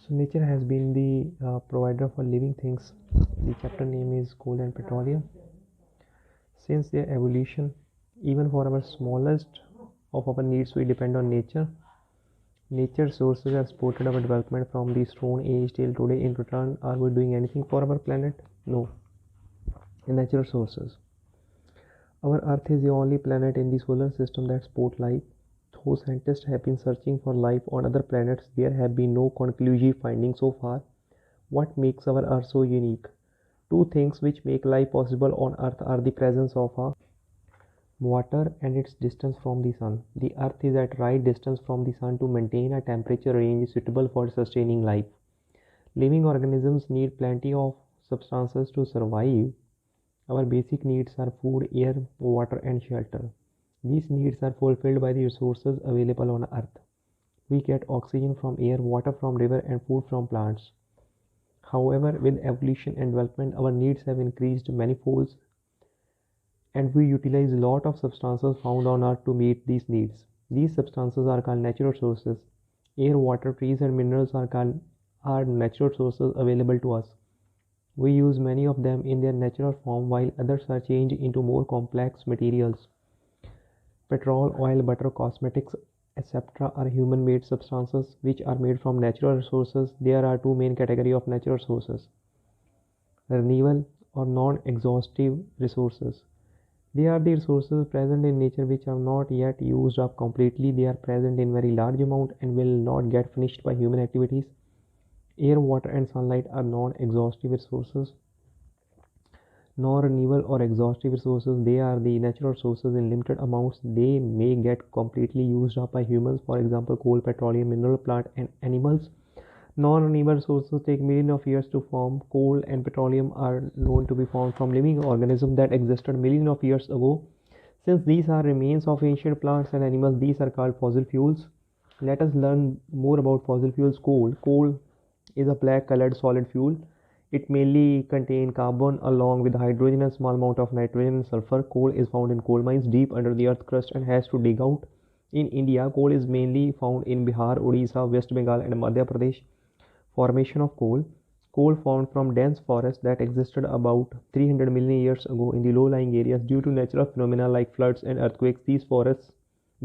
So nature has been the provider for living things. The chapter name is Coal and Petroleum. Since their evolution, even for our smallest of our needs, we depend on nature. Nature sources have supported our development from the Stone Age till today. In return, are we doing anything for our planet? No. Natural sources. Our Earth is the only planet in the solar system that supports life. Though scientists have been searching for life on other planets, there have been no conclusive findings so far. What makes our Earth so unique? Two things which make life possible on Earth are the presence of a water and its distance from the sun. The Earth is at right distance from the sun to maintain a temperature range suitable for sustaining life. Living organisms need plenty of substances to survive. Our basic needs are food, air, water, and shelter. These needs are fulfilled by the resources available on Earth. We get oxygen from air, water from river, and food from plants. However, with evolution and development, our needs have increased manifolds, and we utilize a lot of substances found on Earth to meet these needs. These substances are called natural sources. Air, water, trees, and minerals are natural sources available to us. We use many of them in their natural form while others are changed into more complex materials. Petrol, oil, butter, cosmetics, etc. are human-made substances which are made from natural resources. There are two main categories of natural sources: renewable or non-exhaustive resources. They are the resources present in nature which are not yet used up completely. They are present in very large amount and will not get finished by human activities. Air, water, and sunlight are non-exhaustive resources. Non-renewable or exhaustive resources, they are the natural sources in limited amounts. They may get completely used up by humans, for example coal, petroleum, mineral, plant, and animals. Non-renewable resources take millions of years to form. Coal and petroleum are known to be formed from living organisms that existed millions of years ago. Since these are remains of ancient plants and animals, these are called fossil fuels. Let us learn more about fossil fuels. Coal is a black colored solid fuel. It mainly contains carbon along with hydrogen and small amount of nitrogen and sulfur. Coal is found in coal mines deep under the earth crust and has to dig out. In India, coal is mainly found in Bihar, Odisha, West Bengal, and Madhya Pradesh. Formation of coal. Coal formed from dense forests that existed about 300 million years ago in the low-lying areas. Due to natural phenomena like floods and earthquakes, these forests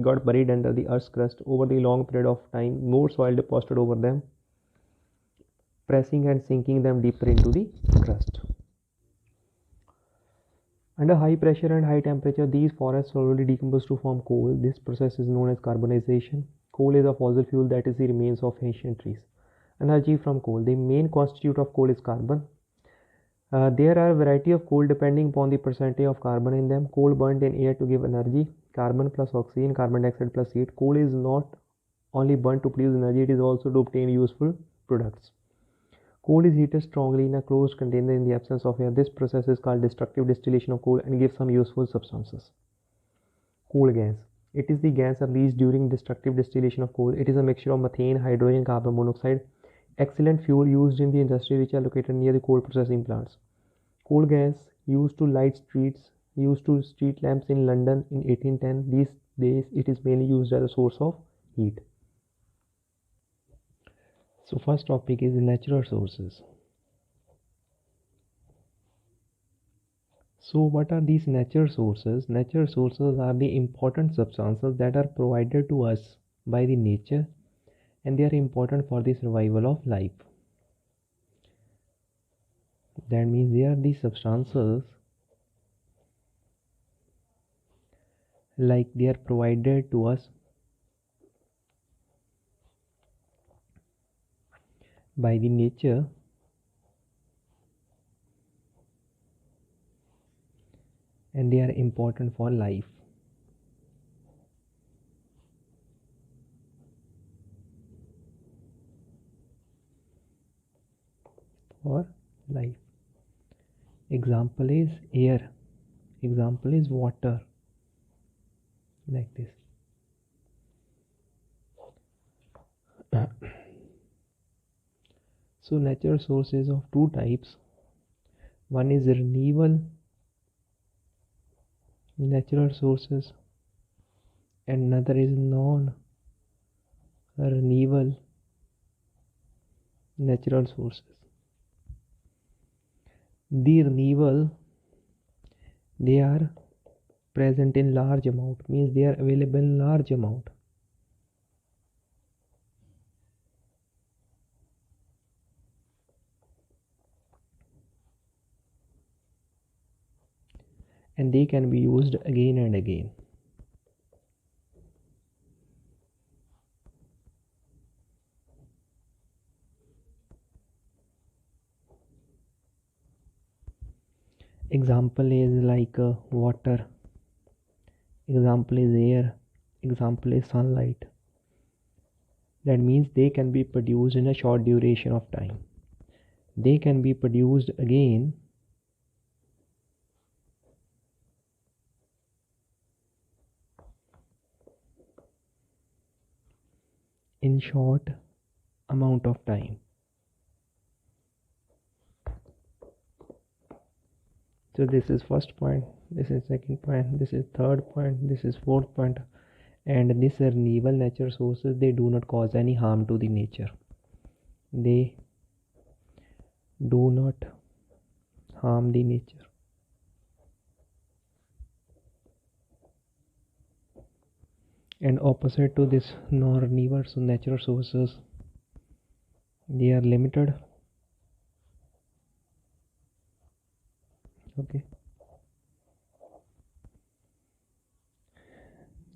got buried under the earth's crust. Over the long period of time, more soil deposited over them, pressing and sinking them deeper into the crust. Under high pressure and high temperature, these forests slowly decompose to form coal. This process is known as carbonization. Coal is a fossil fuel that is the remains of ancient trees. Energy from coal. The main constituent of coal is carbon. There are a variety of coal depending upon the percentage of carbon in them. Coal burned in air to give energy. Carbon plus oxygen, carbon dioxide plus heat. Coal is not only burnt to produce energy, it is also to obtain useful products. Coal is heated strongly in a closed container in the absence of air. This process is called destructive distillation of coal and gives some useful substances. Coal gas. It is the gas released during destructive distillation of coal. It is a mixture of methane, hydrogen, carbon monoxide. Excellent fuel used in the industry which are located near the coal processing plants. Coal gas used to light street lamps in London in 1810. These days it is mainly used as a source of heat. So first topic is natural sources. So what are these natural sources? Natural sources are the important substances that are provided to us by the nature, and they are important for the survival of life. That means they are the substances like they are provided to us by the nature, and they are important for life. For life. Example is air. Example is water. Like this. So natural sources of two types. One is renewable natural sources and another is non-renewable natural sources. The renewable, they are present in large amount, means they are available in large amount. And they can be used again and again. Example is like water, example is air, example is sunlight. That means they can be produced in a short duration of time. They can be produced again in short amount of time. So this is first point, this is second point, this is third point, this is fourth point. And these renewable nature sources, they do not cause any harm to the nature. They do not harm the nature. And opposite to this non-renewable natural sources, they are limited. Okay,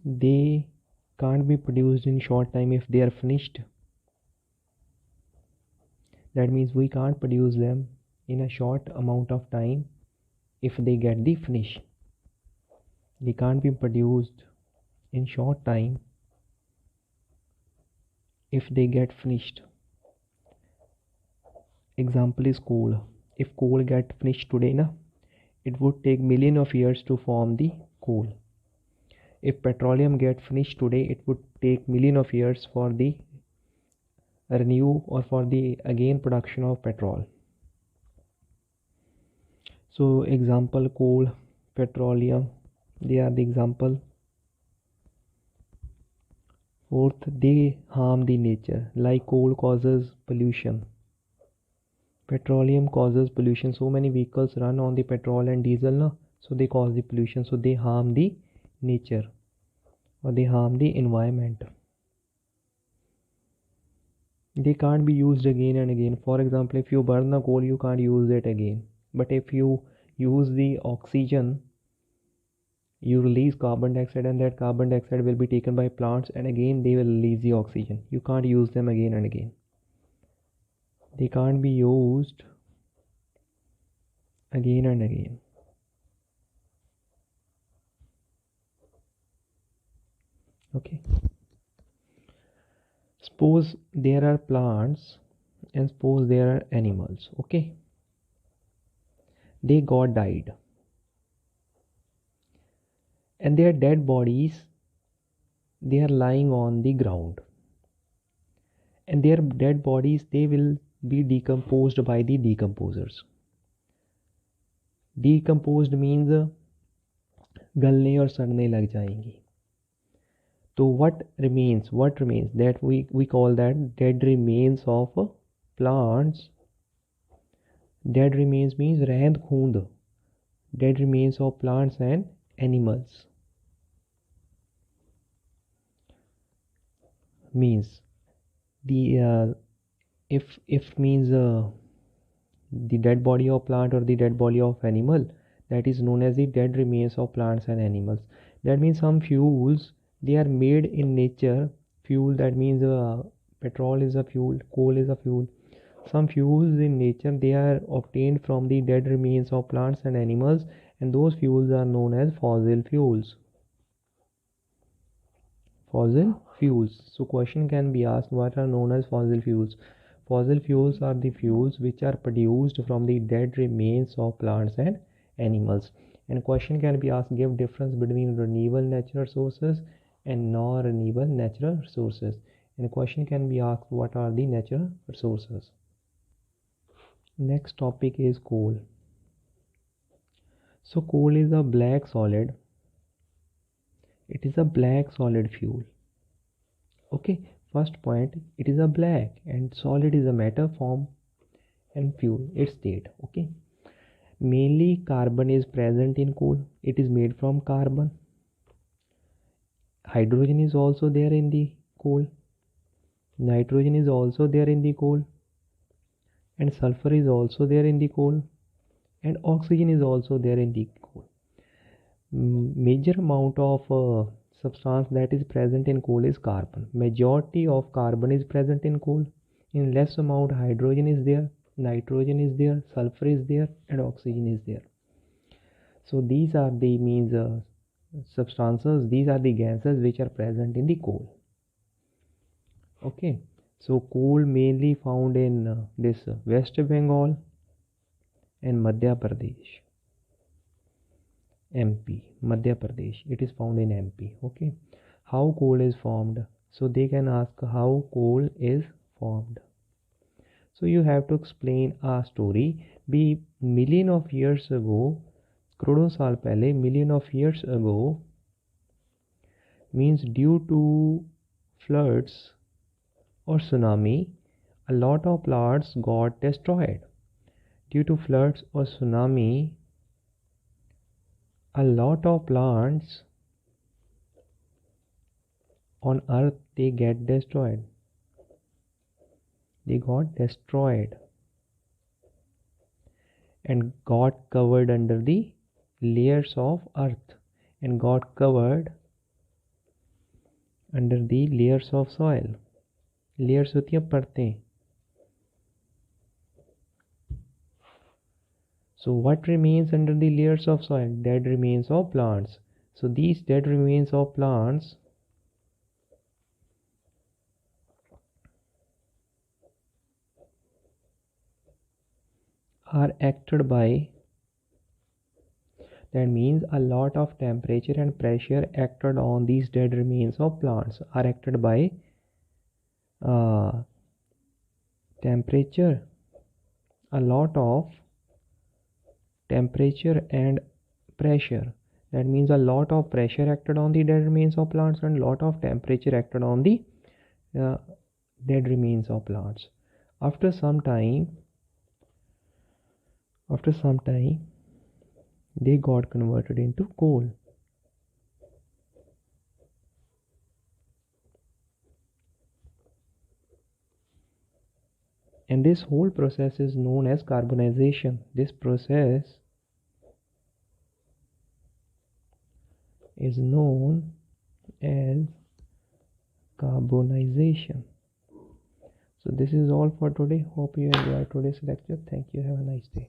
they can't be produced in short time if they are finished. That means we can't produce them in a short amount of time if they get the finish. They can't be produced in short time if they get finished. Example is coal. If coal get finished today, it would take million of years to form the coal. If petroleum get finished today, it would take million of years for the renew or for the again production of petrol. So example, coal, petroleum, they are the example. Fourth, they harm the nature, like coal causes pollution, petroleum causes pollution. So many vehicles run on the petrol and diesel, so they cause the pollution, so they harm the nature or they harm the environment. They can't be used again and again. For example, if you burn the coal, you can't use it again. But if you use the oxygen, you release carbon dioxide, and that carbon dioxide will be taken by plants, and again they will release the oxygen. You can't use them again and again. They can't be used again and again. Okay, suppose there are plants and suppose there are animals. Okay, they got died and their dead bodies, they are lying on the ground, and their dead bodies, they will be decomposed by the decomposers. Decomposed means गलने और सड़ने लग जाएंगी. So what remains that we call that dead remains of plants. Dead remains means रहंद खूंद, dead remains of plants and animals. Means the if means the dead body of plant or the dead body of animal, that is known as the dead remains of plants and animals. That means some fuels, they are made in nature. Fuel, that means petrol is a fuel, coal is a fuel. Some fuels in nature, they are obtained from the dead remains of plants and animals, and those fuels are known as fossil fuels. Fossil fuels. So question can be asked, what are known as fossil fuels? Fossil fuels are the fuels which are produced from the dead remains of plants and animals. And question can be asked, give difference between renewable natural sources and non-renewable natural sources. And question can be asked, what are the natural sources? Next topic is coal. So coal is a black solid. It is a black solid fuel. Okay, First point, it is a black, and solid is a matter, form and fuel, its state. Okay. Mainly carbon is present in coal. It is made from carbon. Hydrogen is also there in the coal. Nitrogen is also there in the coal. And sulfur is also there in the coal. And oxygen is also there in the coal. Major amount of substance that is present in coal is carbon. Majority of carbon is present in coal. In less amount, hydrogen is there, nitrogen is there, sulfur is there, and oxygen is there. So these are the means substances, these are the gases which are present in the coal. Okay, so coal mainly found in this West Bengal and Madhya Pradesh. MP, Madhya Pradesh, it is found in MP. Okay, how coal is formed? So they can ask how coal is formed. So you have to explain a story. Be million of years ago, करोड़ों साल पहले, million of years ago, means due to floods or tsunami, a lot of plants got destroyed. Due to floods or tsunami, a lot of plants on earth, they get destroyed. They got destroyed and got covered under the layers of earth and got covered under the layers of soil. Layers होती है परतें. So what remains under the layers of soil? Dead remains of plants. So these dead remains of plants are acted by, that means a lot of temperature and pressure acted on these dead remains of plants are acted by temperature, a lot of temperature and pressure. That means a lot of pressure acted on the dead remains of plants and lot of temperature acted on the dead remains of plants. After some time, they got converted into coal. And this whole process is known as carbonization. This process is known as carbonization. So this is all for today. Hope you enjoyed today's lecture. Thank you. Have a nice day.